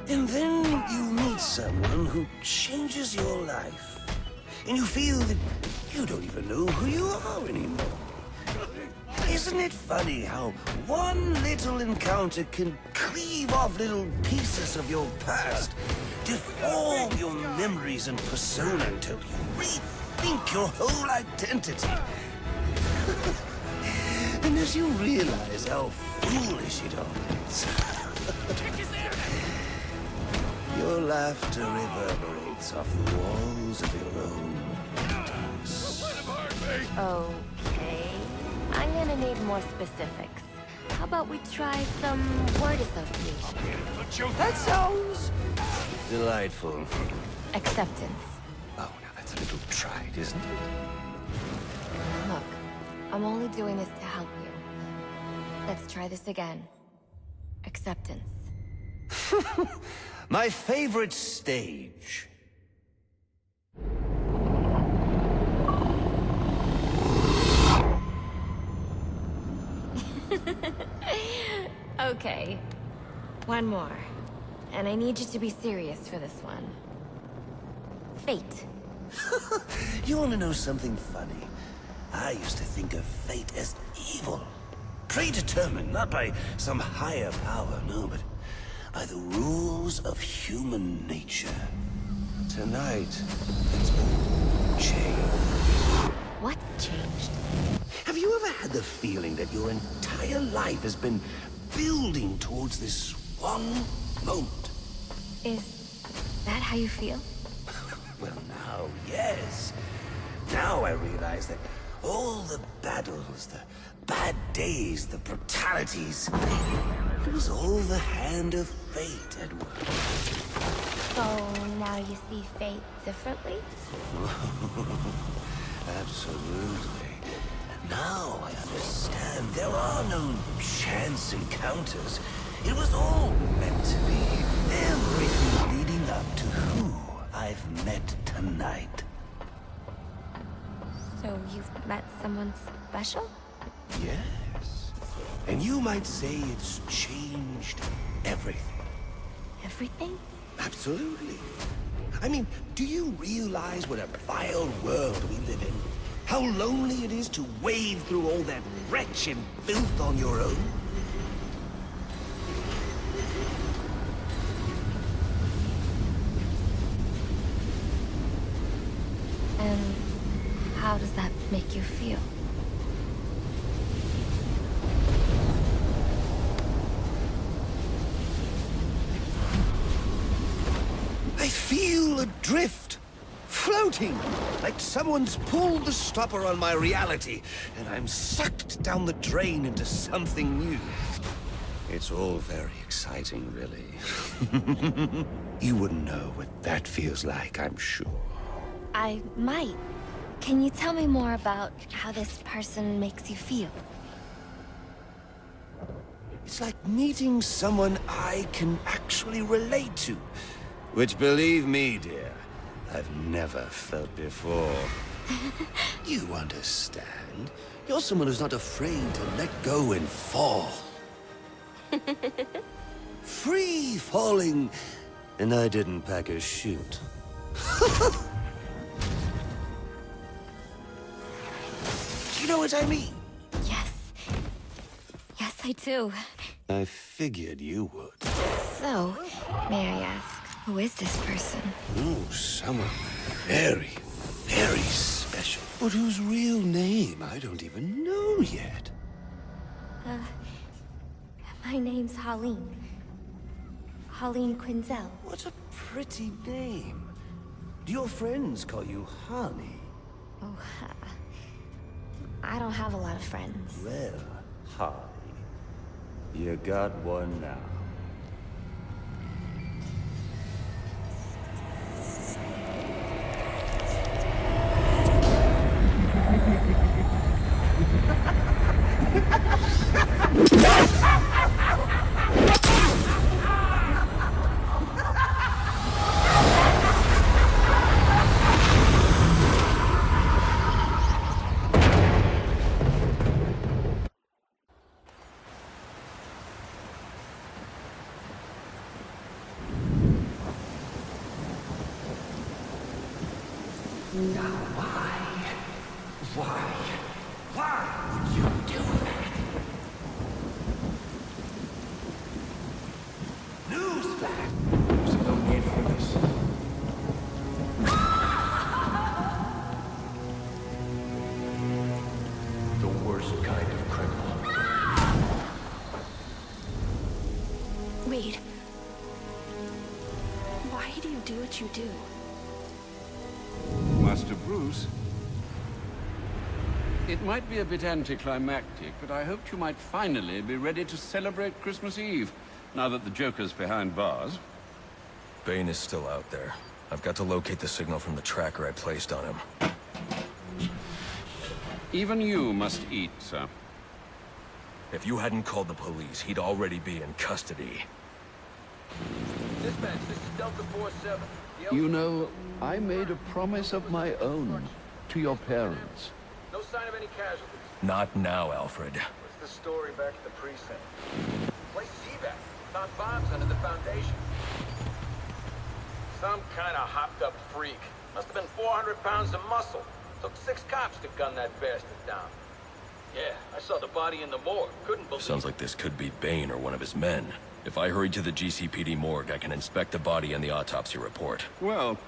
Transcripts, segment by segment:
And then you meet someone who changes your life. And you feel that you don't even know who you are anymore. Isn't it funny how one little encounter can cleave off little pieces of your past, deform your memories and persona until you rethink your whole identity? And as you realize how foolish it all is, your laughter reverberates off the walls of your own emptiness. Okay. I'm gonna need more specifics. How about we try some word association? That sounds delightful. Acceptance. Oh, now that's a little trite, isn't it? Look, I'm only doing this to help you. Let's try this again. Acceptance. My favorite stage. Okay. One more. And I need you to be serious for this one. Fate. You want to know something funny? I used to think of fate as evil. Predetermined, not by some higher power, no, but by the rules of human nature. Tonight, it's all changed. What's changed? Have you ever had the feeling that your entire life has been building towards this one moment? Is that how you feel? Well, now, yes. Now I realize that all the battles, the bad days, the brutalities, it was all the hand of fate at work. So now you see fate differently? Absolutely. Now I understand there are no chance encounters. It was all meant to be. Everything leading up to who I've met tonight. So you've met someone special? Yes. And you might say it's changed everything. Everything? Absolutely. I mean, do you realize what a vile world we live in? How lonely it is to wade through all that wretch and filth on your own? And how does that make you feel? I feel adrift, floating, like someone's pulled the stopper on my reality, and I'm sucked down the drain into something new. It's all very exciting, really. You wouldn't know what that feels like, I'm sure. I might. Can you tell me more about how this person makes you feel? It's like meeting someone I can actually relate to. Which, believe me, dear, I've never felt before. You understand. You're someone who's not afraid to let go and fall. Free falling, and I didn't pack a chute. You know what I mean? Yes. Yes, I do. I figured you would. So, may I ask, who is this person? Oh, someone very, very special. But whose real name I don't even know yet. My name's Harleen. Harleen Quinzel. What a pretty name. Do your friends call you Harley? Oh, I don't have a lot of friends. Well, Harley, you got one now. Now why? Why would you do that? Newsflash! There's no need for this. The worst kind of criminal. Wade. Why do you do what you do? Master Bruce, it might be a bit anticlimactic, but I hoped you might finally be ready to celebrate Christmas Eve, now that the Joker's behind bars. Bane is still out there. I've got to locate the signal from the tracker I placed on him. Even you must eat, sir. If you hadn't called the police, he'd already be in custody. Dispatch, this is Delta 47. You know, I made a promise of my own to your parents. No sign of any casualties. Not now, Alfred. What's the story back at the precinct? Place is evac. Found bombs under the foundation. Some kind of hopped-up freak. Must have been 400 pounds of muscle. Took 6 cops to gun that bastard down. Yeah, I saw the body in the morgue. Couldn't believe Sounds like this could be Bane or one of his men. If I hurry to the GCPD morgue, I can inspect the body and the autopsy report. Well,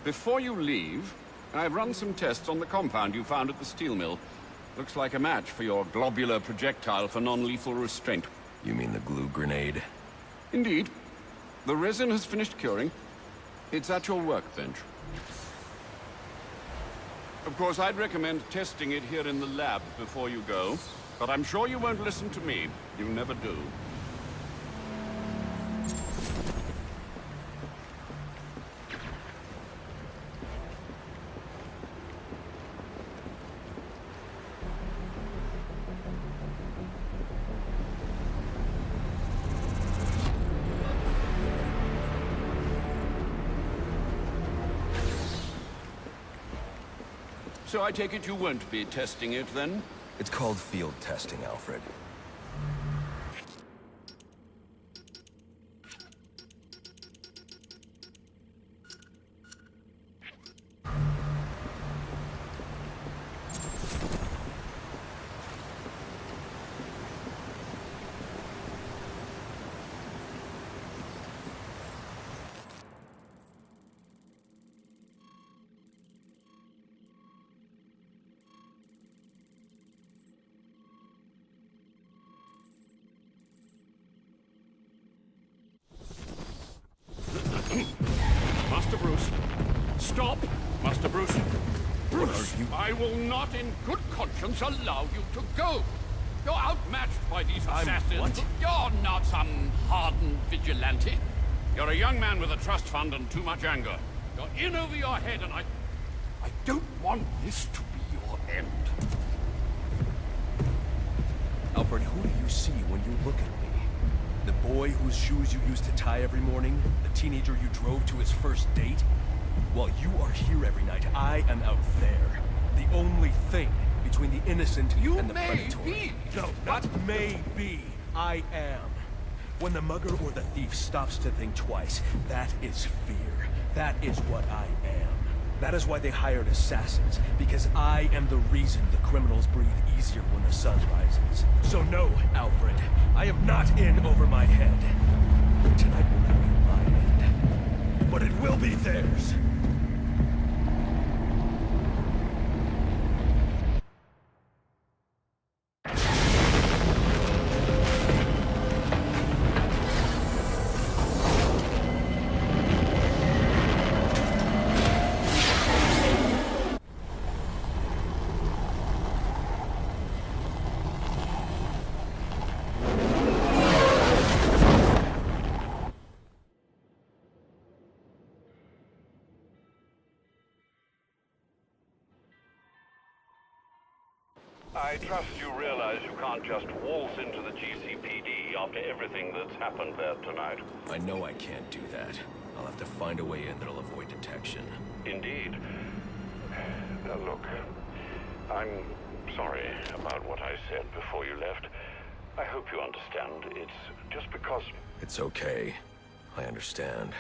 before you leave, I've run some tests on the compound you found at the steel mill. Looks like a match for your globular projectile for non-lethal restraint. You mean the glue grenade? Indeed. The resin has finished curing. It's at your workbench. Of course, I'd recommend testing it here in the lab before you go, but I'm sure you won't listen to me. You never do. So I take it you won't be testing it, then? It's called field testing, Alfred. Master Bruce. Stop, Master Bruce. Bruce, I will not in good conscience allow you to go. You're outmatched by these assassins. What? You're not some hardened vigilante. You're a young man with a trust fund and too much anger. You're in over your head, and I don't want this to be your end. Alfred, who do you see when you look at me? The boy whose shoes you used to tie every morning? The teenager you drove to his first date? While you are here every night, I am out there. The only thing between the innocent and the predatory. Be. No, not may be. I am. When the mugger or the thief stops to think twice, that is fear. That is what I am. That is why they hired assassins, because I am the reason the criminals breathe easier when the sun rises. So no, Alfred, I am not in over my head. Tonight will not be my end, but it will be theirs. I trust you realize you can't just waltz into the GCPD after everything that's happened there tonight. I know I can't do that. I'll have to find a way in that'll avoid detection. Indeed. Look, I'm sorry about what I said before you left. I hope you understand. It's just because... It's okay. I understand.